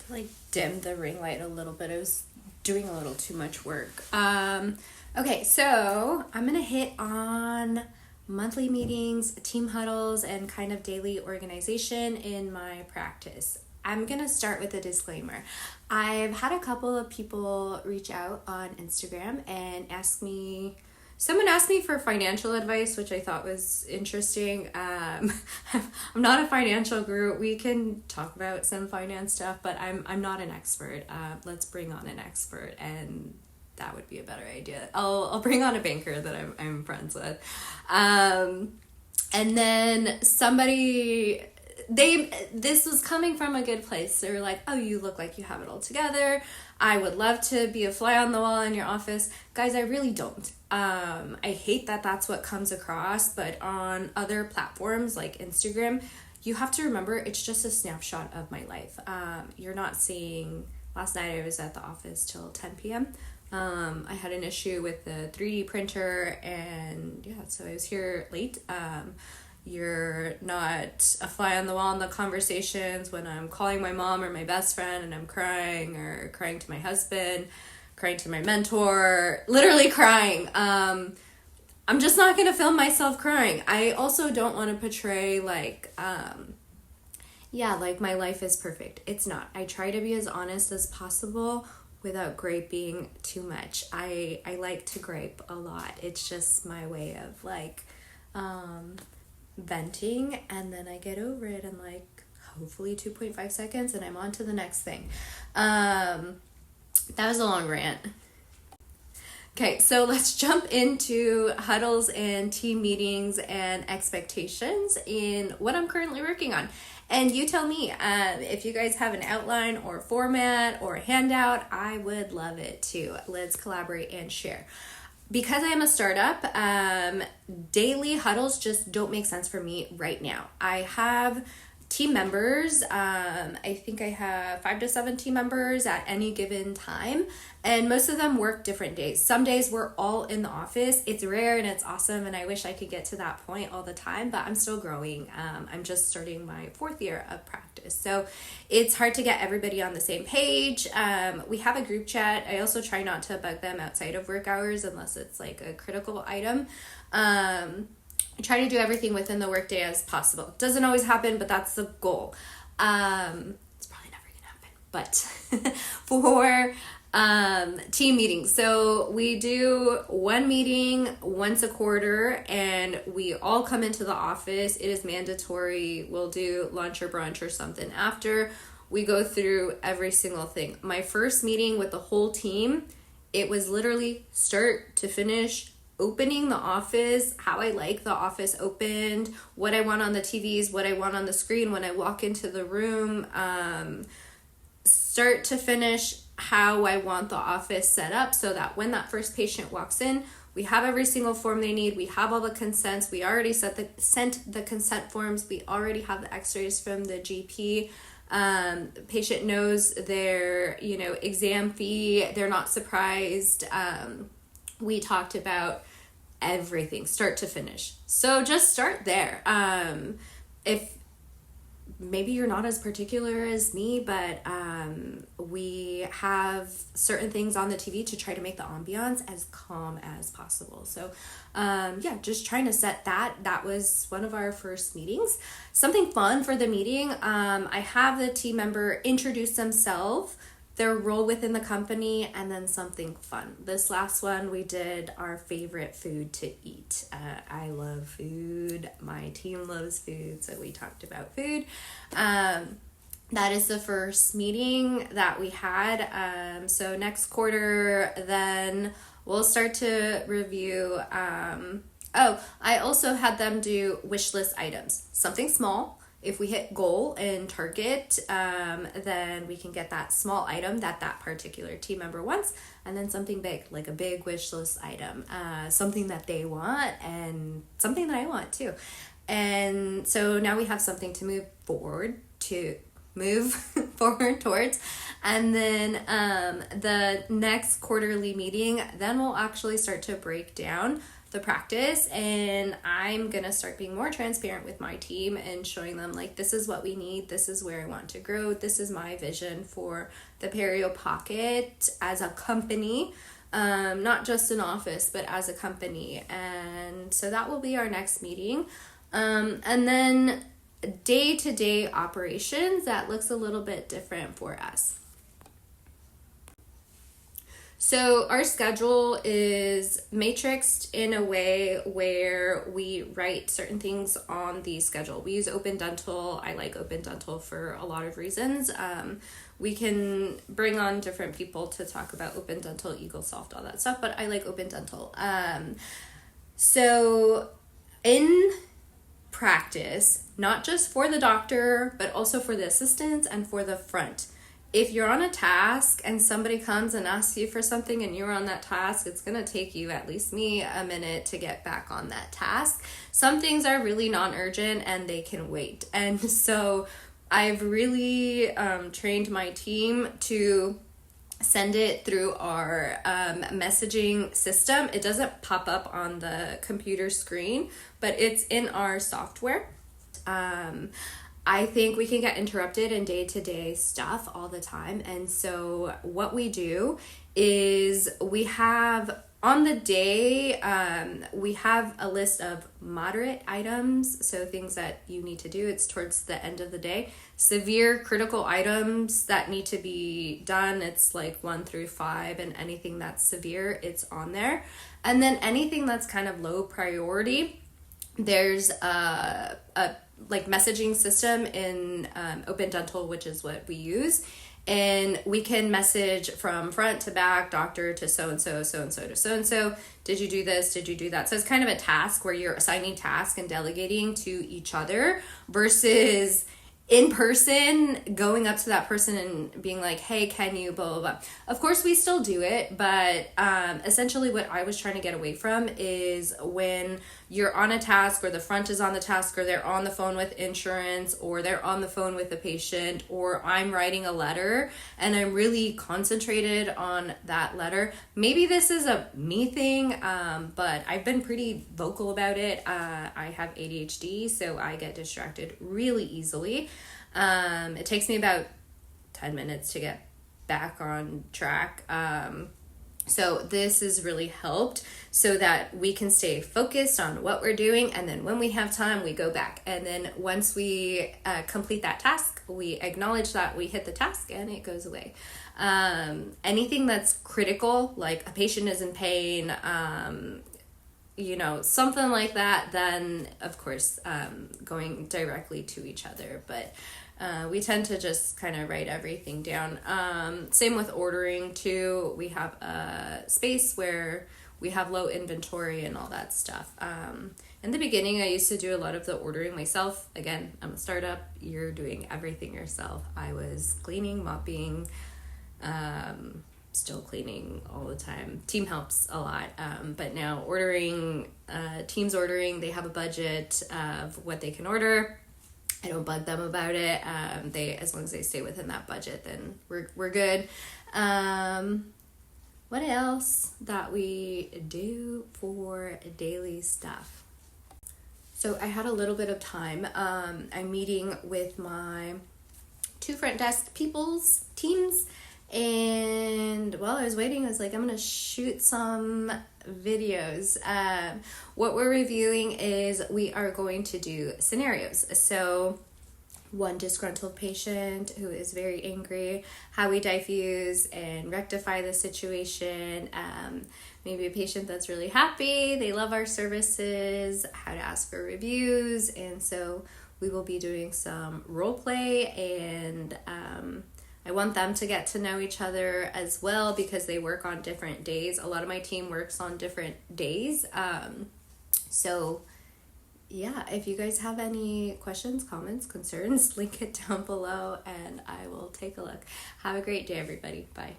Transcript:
like dim the ring light a little bit. I was doing a little too much work. Okay, so I'm gonna hit on monthly meetings, team huddles, and kind of daily organization in my practice. I'm gonna start with a disclaimer. I've had a couple of people reach out on Instagram and someone asked me for financial advice, which I thought was interesting. I'm not a financial guru. We can talk about some finance stuff, but I'm not an expert. Let's bring on an expert, and that would be a better idea. I'll bring on a banker that I'm friends with, and then this was coming from a good place. They were like, oh, you look like you have it all together. I would love to be a fly on the wall in your office. Guys, I really don't. I hate that that's what comes across, but on other platforms like Instagram, you have to remember it's just a snapshot of my life. You're not seeing, last night I was at the office till 10 p.m. I had an issue with the 3D printer, and so I was here late. You're not a fly on the wall in the conversations when I'm calling my mom or my best friend and I'm crying, or crying to my husband, crying to my mentor, literally crying. I'm just not going to film myself crying. I also don't want to portray like my life is perfect. It's not. I try to be as honest as possible without griping too much. I like to gripe a lot. It's just my way of venting, and then I get over it in hopefully 2.5 seconds, and I'm on to the next thing. That was a long rant. Okay, so let's jump into huddles and team meetings and expectations in what I'm currently working on. And you tell me if you guys have an outline or format or a handout. I would love it too. Let's collaborate and share. Because I am a startup, daily huddles just don't make sense for me right now. I have team members. I think I have 5 to 7 team members at any given time, and most of them work different days. Some days we're all in the office. It's rare and it's awesome, and I wish I could get to that point all the time, but I'm still growing. I'm just starting my 4th year of practice, so it's hard to get everybody on the same page. We have a group chat. I also try not to bug them outside of work hours unless it's like a critical item. I try to do everything within the workday as possible. Doesn't always happen, but that's the goal. It's probably never gonna happen, but for team meetings. So we do one meeting once a quarter, and we all come into the office. It is mandatory. We'll do lunch or brunch or something after. We go through every single thing. My first meeting with the whole team, it was literally start to finish, opening the office, how I like the office opened, what I want on the TVs, what I want on the screen when I walk into the room, start to finish, how I want the office set up so that when that first patient walks in, we have every single form they need. We have all the consents. We already sent the consent forms. We already have the x-rays from the GP. The patient knows their, exam fee. They're not surprised. We talked about everything, start to finish. So just start there. If maybe you're not as particular as me, but we have certain things on the TV to try to make the ambiance as calm as possible. So just trying to set that. That was one of our first meetings. Something fun for the meeting. I have the team member introduce themselves, their role within the company, and then something fun. This last one, we did our favorite food to eat. I love food. My team loves food, so we talked about food. That is the first meeting that we had. So next quarter, then we'll start to review. I also had them do wish list items, something small. If we hit goal and target, then we can get that small item that particular team member wants, and then something big, like a big wish list item, something that they want and something that I want too. And so now we have something to move forward towards. And then the next quarterly meeting, then we'll actually start to break down the practice, and I'm gonna start being more transparent with my team and showing them like, this is what we need, this is where I want to grow, this is my vision for the Perio Pocket as a company, not just an office, but as a company. And so that will be our next meeting. And then day-to-day operations, that looks a little bit different for us. So our schedule is matrixed in a way where we write certain things on the schedule. We use Open Dental. I like Open Dental for a lot of reasons. We can bring on different people to talk about Open Dental, EagleSoft, all that stuff, but I like Open Dental. So in practice, not just for the doctor, but also for the assistants and for the front, if you're on a task and somebody comes and asks you for something and you're on that task, it's going to take you, at least me, a minute to get back on that task. Some things are really non-urgent and they can wait. And so I've really trained my team to send it through our messaging system. It doesn't pop up on the computer screen, but it's in our software. I think we can get interrupted in day-to-day stuff all the time. And so what we do is we have on the day, we have a list of moderate items. So things that you need to do, it's towards the end of the day. Severe critical items that need to be done, it's like 1 through 5, and anything that's severe, it's on there. And then anything that's kind of low priority, there's a like messaging system in Open Dental, which is what we use, and we can message from front to back, doctor to so-and-so, so-and-so to so-and-so, did you do this, did you do that? So it's kind of a task where you're assigning tasks and delegating to each other versus in person going up to that person and being like, hey, can you blah, blah, blah. Of course we still do it, but essentially what I was trying to get away from is when you're on a task or the front is on the task or they're on the phone with insurance or they're on the phone with the patient or I'm writing a letter and I'm really concentrated on that letter. Maybe this is a me thing, but I've been pretty vocal about it. I have ADHD, so I get distracted really easily. It takes me about 10 minutes to get back on track. So this has really helped so that we can stay focused on what we're doing. And then when we have time, we go back. And then once we complete that task, we acknowledge that we hit the task and it goes away. Anything that's critical, like a patient is in pain, something like that, then of course, going directly to each other. But we tend to just kind of write everything down. Same with ordering too. We have a space where we have low inventory and all that stuff. In the beginning, I used to do a lot of the ordering myself. Again, I'm a startup. You're doing everything yourself. I was cleaning, mopping, still cleaning all the time. Team helps a lot. But now teams ordering, they have a budget of what they can order. I don't bug them about it. As long as they stay within that budget, then we're good. What else that we do for daily stuff? So I had a little bit of time. I'm meeting with my 2 front desk teams. And while I was waiting, I was like, I'm going to shoot some videos. What we're reviewing is we are going to do scenarios. So one disgruntled patient who is very angry, how we diffuse and rectify the situation. Maybe a patient that's really happy, they love our services, how to ask for reviews. And so we will be doing some role play, and I want them to get to know each other as well because they work on different days. A lot of my team works on different days. So yeah, if you guys have any questions, comments, concerns, link it down below and I will take a look. Have a great day, everybody. Bye.